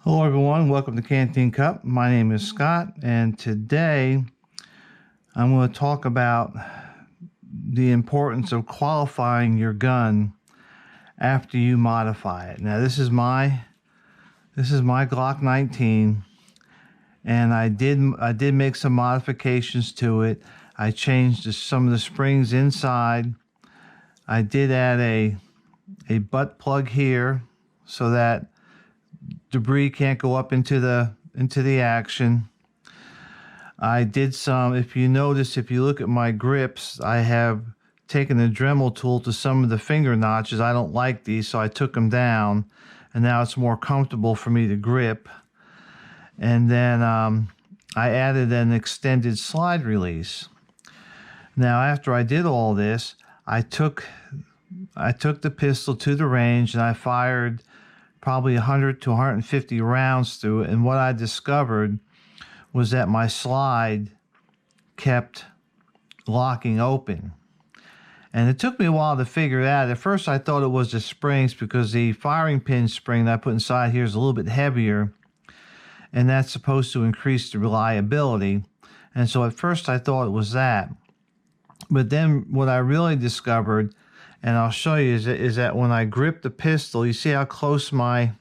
Hello everyone, welcome to Canteen Cup. My name is Scott, and today I'm going to talk about the importance of qualifying your gun after you modify it. Now this is my Glock 19, and I did make some modifications to it. I changed some of the springs inside. I did add a butt plug here so that debris can't go up into the action. I did some, if you notice, if you look at my grips, I have taken the Dremel tool to some of the finger notches. I don't like these, so I took them down, and now it's more comfortable for me to grip. And then I added an extended slide release. Now after I did all this, I took the pistol to the range and I fired probably 100 to 150 rounds through it, and what I discovered was that my slide kept locking open. And it took me a while to figure it out. At first I thought it was the springs, because the firing pin spring that I put inside here is a little bit heavier, and that's supposed to increase the reliability. And so at first I thought it was that. But then what I really discovered, and I'll show you, is that when I grip the pistol, you see how close my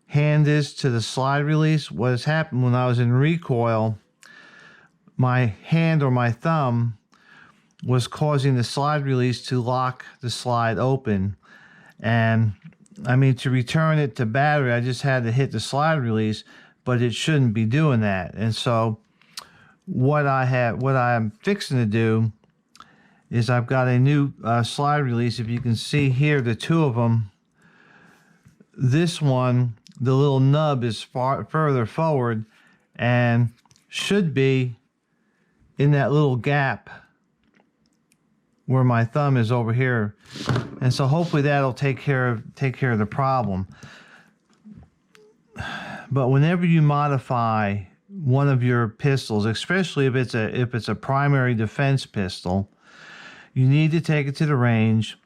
hand is to the slide release? What has happened when I was in recoil, my hand or my thumb was causing the slide release to lock the slide open. And I mean, to return it to battery, I just had to hit the slide release, but it shouldn't be doing that. And so what I'm fixing to do is I've got a new slide release. If you can see here, the two of them, this one, the little nub is further forward and should be in that little gap where my thumb is over here. And so hopefully that'll take care of the problem. But whenever you modify one of your pistols, especially if it's a primary defense pistol, you need to take it to the range,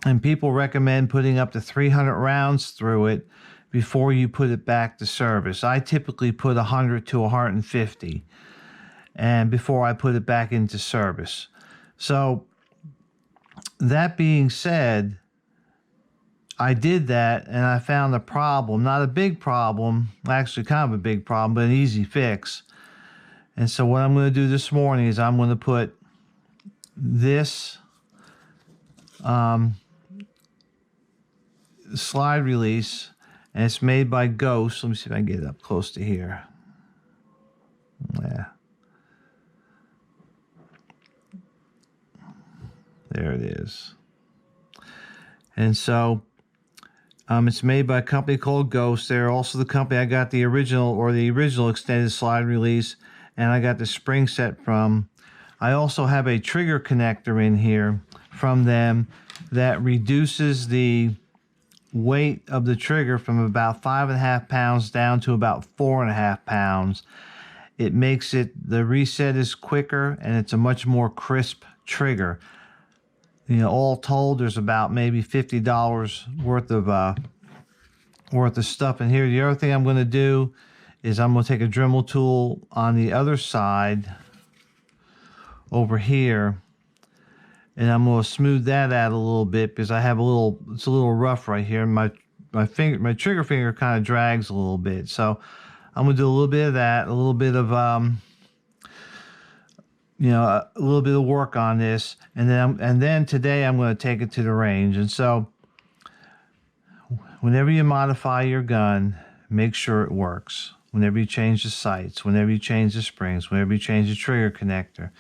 and people recommend putting up to 300 rounds through it before you put it back to service. I typically put 100 to 150 and before I put it back into service. So that being said, I did that and I found a problem, not a big problem, actually kind of a big problem, but an easy fix. And so what I'm going to do this morning is I'm going to put this slide release, and it's made by Ghost. Let me see if I can get it up close to here. Yeah. There it is. And so it's made by a company called Ghost. They're also the company I got the original extended slide release, and I got the spring set from. I also have a trigger connector in here from them that reduces the weight of the trigger from about 5.5 pounds down to about 4.5 pounds. It makes it, the reset is quicker, and it's a much more crisp trigger. You know, all told, there's about maybe $50 worth of stuff in here. The other thing I'm going to do is I'm going to take a Dremel tool on the other side over here, and I'm going to smooth that out a little bit, because I have it's a little rough right here. My trigger finger kind of drags a little bit. So I'm going to do a little bit of that, a little bit of a little bit of work on this, and then today I'm going to take it to the range. And so whenever you modify your gun, make sure it works. Whenever you change the sights, whenever you change the springs, whenever you change the trigger connector,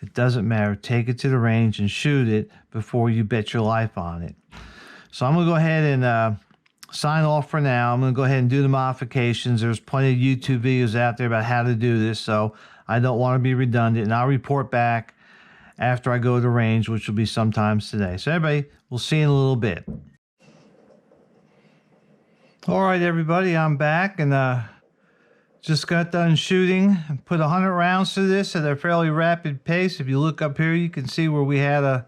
it doesn't matter. Take it to the range and shoot it before you bet your life on it. So I'm going to go ahead and sign off for now. I'm going to go ahead and do the modifications. There's plenty of YouTube videos out there about how to do this, so I don't want to be redundant. And I'll report back after I go to the range, which will be sometimes today. So everybody, we'll see you in a little bit. All right, everybody, I'm back, and just got done shooting and put 100 rounds through this at a fairly rapid pace. If you look up here, you can see where we had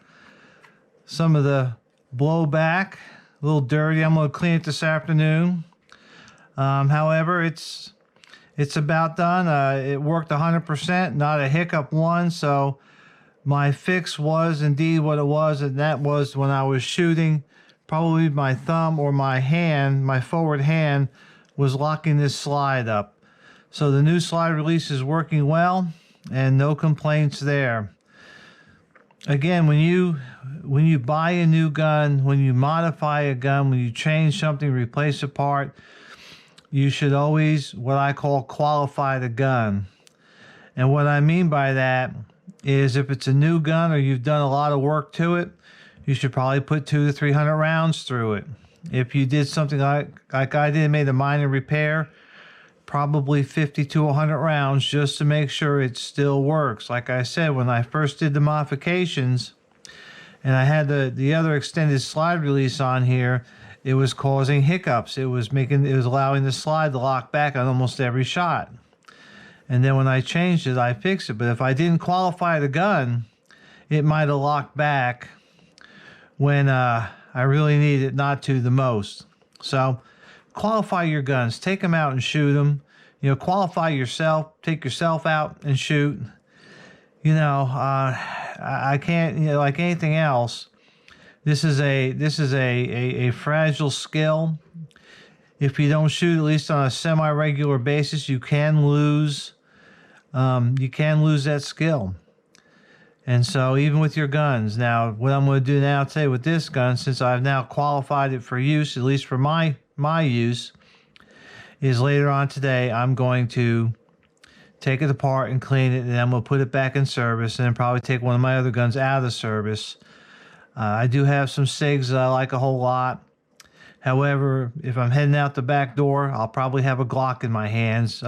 some of the blowback, a little dirty. I'm going to clean it this afternoon. However, it's about done. It worked 100%, not a hiccup one. So my fix was indeed what it was, and that was when I was shooting, probably my thumb or my hand, my forward hand, was locking this slide up. So the new slide release is working well, and no complaints there. Again, when you buy a new gun, when you modify a gun, when you change something, replace a part, you should always, what I call, qualify the gun. And what I mean by that is, if it's a new gun or you've done a lot of work to it, you should probably put 200 to 300 rounds through it. If you did something like I did, made a minor repair, probably 50 to 100 rounds just to make sure it still works. Like I said, when I first did the modifications and I had the other extended slide release on here, it was causing hiccups. It was allowing the slide to lock back on almost every shot. And then when I changed it, I fixed it. But if I didn't qualify the gun, it might have locked back when I really needed it not to the most. So qualify your guns. Take them out and shoot them. Qualify yourself. Take yourself out and shoot. I can't, like anything else, this is a fragile skill. If you don't shoot at least on a semi-regular basis, you can lose that skill. And so even with your guns, now what I'm going to do now today with this gun, since I've now qualified it for use, at least for my use, is later on today I'm going to take it apart and clean it, and then I'm going to put it back in service, and then probably take one of my other guns out of service. I do have some SIGs that I like a whole lot. However, if I'm heading out the back door, I'll probably have a Glock in my hands.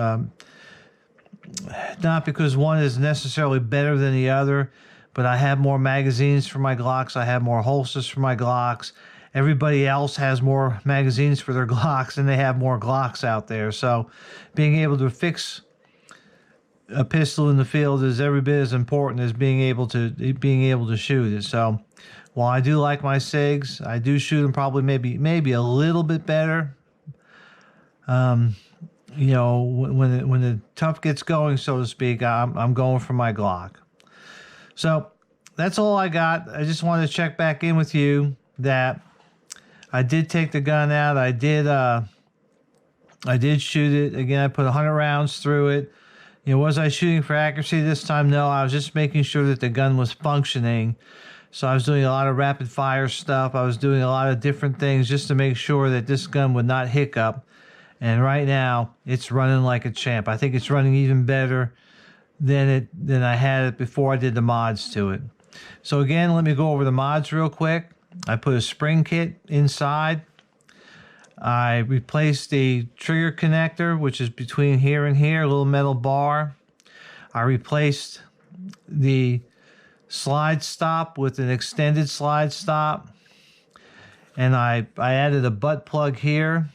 Not because one is necessarily better than the other, but I have more magazines for my Glocks. I have more holsters for my Glocks. Everybody else has more magazines for their Glocks, and they have more Glocks out there. So being able to fix a pistol in the field is every bit as important as being able to shoot it. So while I do like my SIGs, I do shoot them probably maybe a little bit better. When the tough gets going, so to speak, I'm going for my Glock. So that's all I got. I just wanted to check back in with you that I did take the gun out. I did shoot it. Again, I put 100 rounds through it. Was I shooting for accuracy this time? No, I was just making sure that the gun was functioning. So I was doing a lot of rapid fire stuff. I was doing a lot of different things just to make sure that this gun would not hiccup. And right now, it's running like a champ. I think it's running even better than I had it before I did the mods to it. So again, let me go over the mods real quick. I put a spring kit inside. I replaced the trigger connector, which is between here and here, a little metal bar. I replaced the slide stop with an extended slide stop. And I added a butt plug here.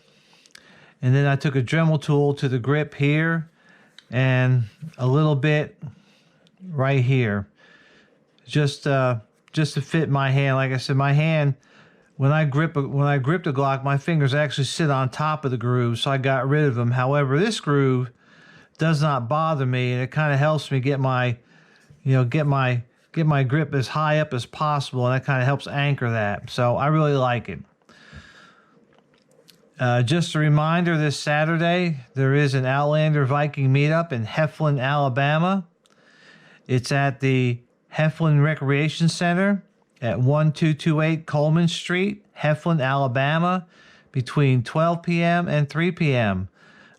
And then I took a Dremel tool to the grip here and a little bit right here. Just to fit my hand. Like I said, my hand, when I grip a Glock, my fingers actually sit on top of the groove, so I got rid of them. However, this groove does not bother me, and it kind of helps me get my grip as high up as possible, and that kind of helps anchor that. So I really like it. Just a reminder, this Saturday, there is an Outlander Viking meetup in Heflin, Alabama. It's at the Heflin Recreation Center at 1228 Coleman Street, Heflin, Alabama, between 12 p.m. and 3 p.m.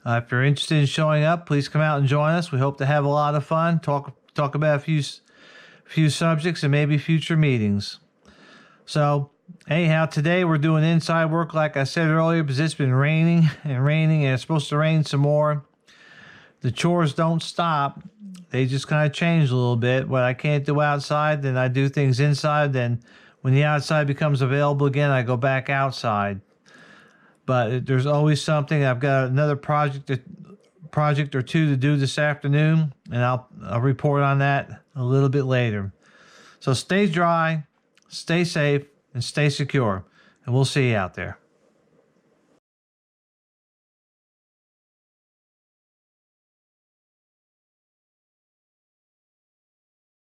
If you're interested in showing up, please come out and join us. We hope to have a lot of fun, talk about a few subjects and maybe future meetings. So anyhow, today we're doing inside work like I said earlier, because it's been raining, and it's supposed to rain some more. The chores don't stop. They just kind of change a little bit. What I can't do outside, then I do things inside. Then when the outside becomes available again, I go back outside. But there's always something. I've got another project or two to do this afternoon, and I'll report on that a little bit later. So stay dry, stay safe, and stay secure. And we'll see you out there.